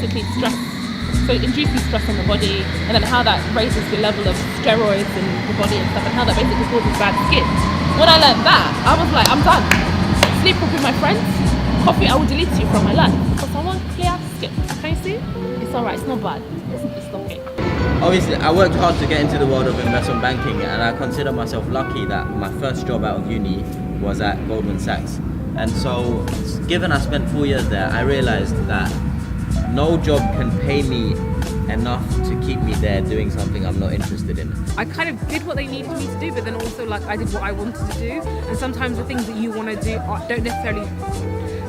basically stress. So it induces stress on the body, and then how that raises the level of steroids in the body and stuff, and how that basically causes bad skin. When I learned that, I was like, I'm done. Sleep with my friends, coffee, I will delete you from my life because I want clear skin. Can you see? It's alright, it's not bad. It's okay. Obviously, I worked hard to get into the world of investment banking, and I consider myself lucky that my first job out of uni was at Goldman Sachs. And so, given I spent 4 years there, I realized that no job can pay me enough to keep me there doing something I'm not interested in. I kind of did what they needed me to do, but then also like I did what I wanted to do. And sometimes the things that you want to do don't necessarily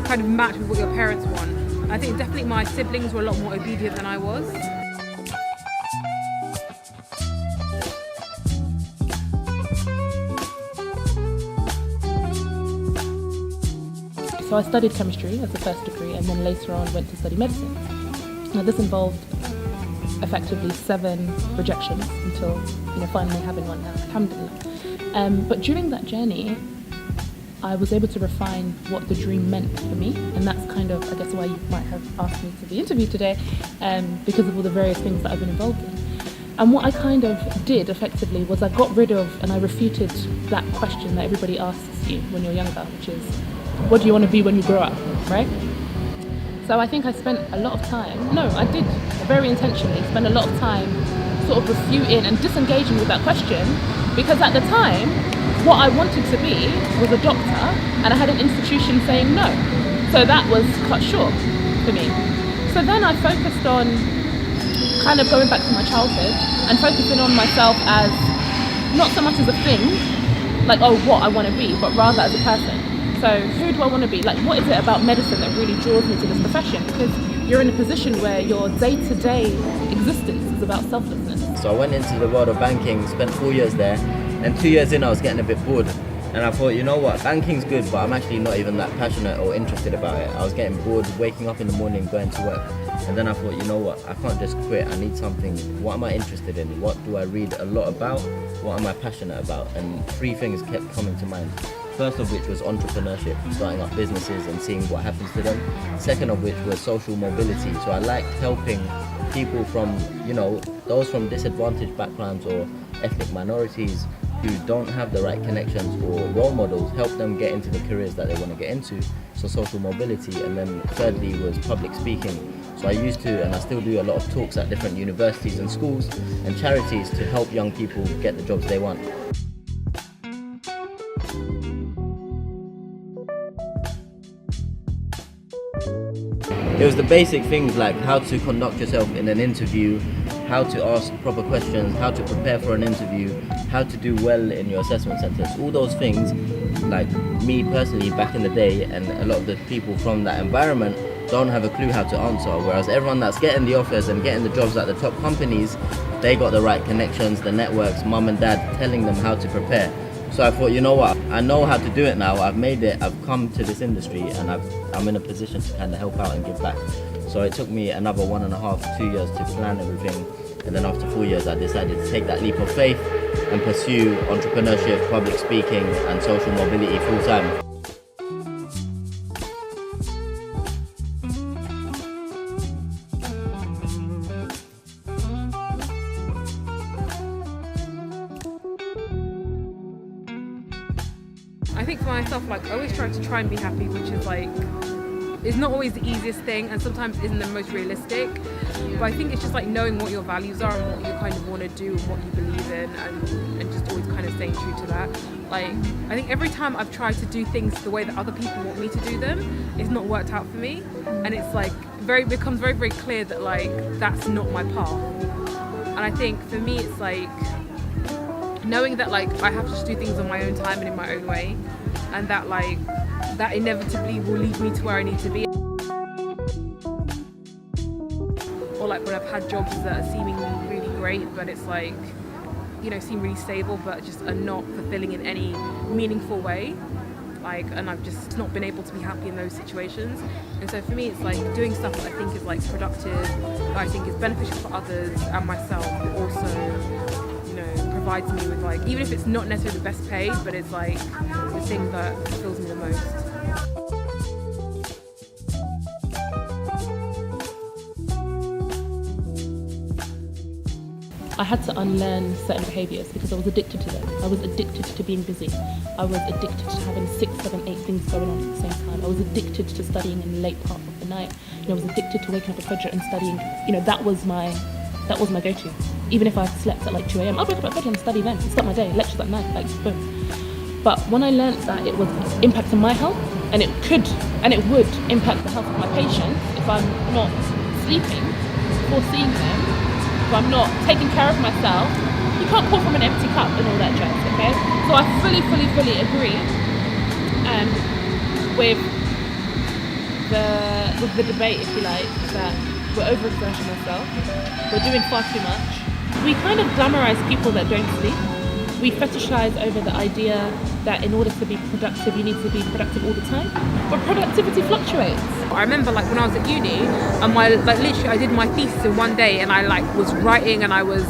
kind of match with what your parents want. I think definitely my siblings were a lot more obedient than I was. So I studied chemistry as the first degree, and then later on went to study medicine. Now this involved effectively 7 rejections until finally having one now, alhamdulillah. But during that journey, I was able to refine what the dream meant for me, and that's kind of, I guess, why you might have asked me to be interviewed today, because of all the various things that I've been involved in. And what I kind of did effectively was I got rid of and I refuted that question that everybody asks you when you're younger, which is, what do you want to be when you grow up, right? So I think I spent a lot of time, I did very intentionally spend a lot of time sort of refuting and disengaging with that question, because at the time, what I wanted to be was a doctor, and I had an institution saying no. So that was cut short for me. So then I focused on kind of going back to my childhood and focusing on myself as not so much as a thing, like, what I want to be, but rather as a person. So who do I want to be? Like, what is it about medicine that really draws me to this profession? Because you're in a position where your day-to-day existence is about selflessness. So I went into the world of banking, spent 4 years there, and 2 years in I was getting a bit bored. And I thought, you know what, banking's good, but I'm actually not even that passionate or interested about it. I was getting bored, waking up in the morning, going to work. And then I thought, you know what, I can't just quit. I need something. What am I interested in? What do I read a lot about? What am I passionate about? And 3 things kept coming to mind. First of which was entrepreneurship, starting up businesses and seeing what happens to them. Second of which was social mobility. So I liked helping people from, those from disadvantaged backgrounds or ethnic minorities who don't have the right connections or role models, help them get into the careers that they want to get into. So social mobility. And then thirdly was public speaking. So I used to, and I still do, a lot of talks at different universities and schools and charities to help young people get the jobs they want. It was the basic things like how to conduct yourself in an interview, how to ask proper questions, how to prepare for an interview, how to do well in your assessment centres. All those things, like me personally back in the day, and a lot of the people from that environment don't have a clue how to answer, whereas everyone that's getting the offers and getting the jobs at the top companies, they got the right connections, the networks, mum and dad telling them how to prepare. So I thought, you know what, I know how to do it now, I've made it, I've come to this industry, and I'm in a position to kind of help out and give back. So it took me another 1.5, 2 years to plan everything, and then after 4 years I decided to take that leap of faith and pursue entrepreneurship, public speaking and social mobility full time. I think for myself, like, I always try and be happy, which is like, it's not always the easiest thing and sometimes isn't the most realistic, but I think it's just like knowing what your values are and what you kind of want to do and what you believe in, and just always kind of staying true to that. Like, I think every time I've tried to do things the way that other people want me to do them, it's not worked out for me, and it's like becomes very, very clear that like that's not my path. And I think for me it's like knowing that like I have to just do things on my own time and in my own way, and that like that inevitably will lead me to where I need to be. Or like when I've had jobs that are seemingly really great, but it's like, seem really stable, but just are not fulfilling in any meaningful way. Like, and I've just not been able to be happy in those situations. And so for me, it's like doing stuff that I think is like productive, that I think is beneficial for others and myself, but also provides me with like, even if it's not necessarily the best paid, but it's like the thing that fulfills me the most. I had to unlearn certain behaviours because I was addicted to them. I was addicted to being busy. I was addicted to having 6, 7, 8 things going on at the same time. I was addicted to studying in the late part of the night. I was addicted to waking up at Fajr and studying. That was my go-to. Even if I slept at like 2 a.m, I'd wake up at Fajr and study then. Start my day. Lectures at night, like boom. But when I learned that it was impacting my health, and it would impact the health of my patients if I'm not sleeping before seeing them, if I'm not taking care of myself. You can't pour from an empty cup and all that jazz, okay? So I fully agree with the debate, if you like, that we're overexerting ourselves, we're doing far too much. We kind of glamorize people that don't sleep. We fetishize over the idea that in order to be productive, you need to be productive all the time. But productivity fluctuates. I remember when I was at uni, and literally I did my thesis in one day, and I was writing, and I was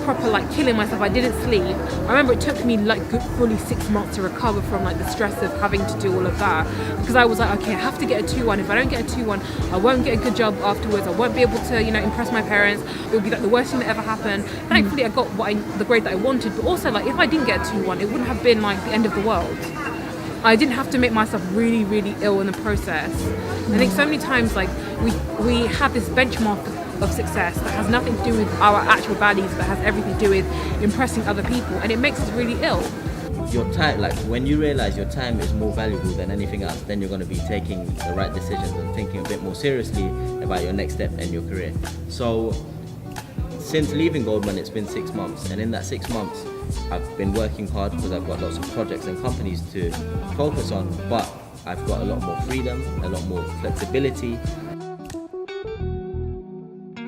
proper killing myself. I didn't sleep. I remember it took me fully 6 months to recover from the stress of having to do all of that, because I was okay, I have to get a 2-1. If I don't get a 2-1, I won't get a good job afterwards. I won't be able to impress my parents. It would be the worst thing that ever happened. Thankfully I got the grade that I wanted, but also if I didn't get a 2-1, it wouldn't have been the end of the world. I didn't have to make myself really, really ill in the process. I think so many times we have this benchmark of success that has nothing to do with our actual values, but has everything to do with impressing other people, and it makes us really ill. Your time, when you realize your time is more valuable than anything else, then you're going to be taking the right decisions and thinking a bit more seriously about your next step in your career. So since leaving Goldman, it's been 6 months, and in that 6 months I've been working hard because I've got lots of projects and companies to focus on, but I've got a lot more freedom, a lot more flexibility.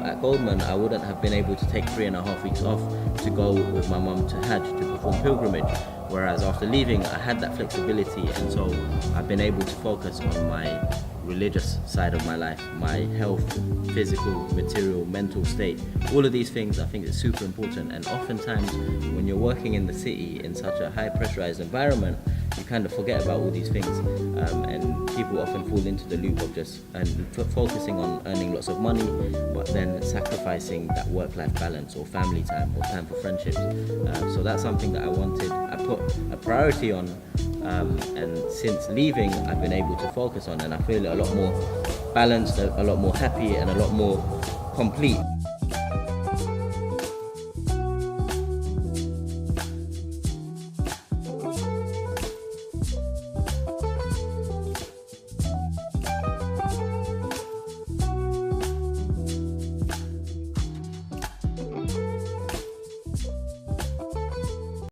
At Goldman, I wouldn't have been able to take 3.5 weeks off to go with my mum to Hajj to perform pilgrimage, whereas after leaving I had that flexibility, and so I've been able to focus on my religious side of my life, my health, physical, material, mental state. All of these things I think is super important, and oftentimes when you're working in the city in such a high pressurized environment, you kind of forget about all these things, and people often fall into the loop of just focusing on earning lots of money, but then sacrificing that work-life balance or family time or time for friendships. So that's something that I put a priority on, and since leaving I've been able to focus on, and I feel a lot more balanced, a lot more happy, and a lot more complete.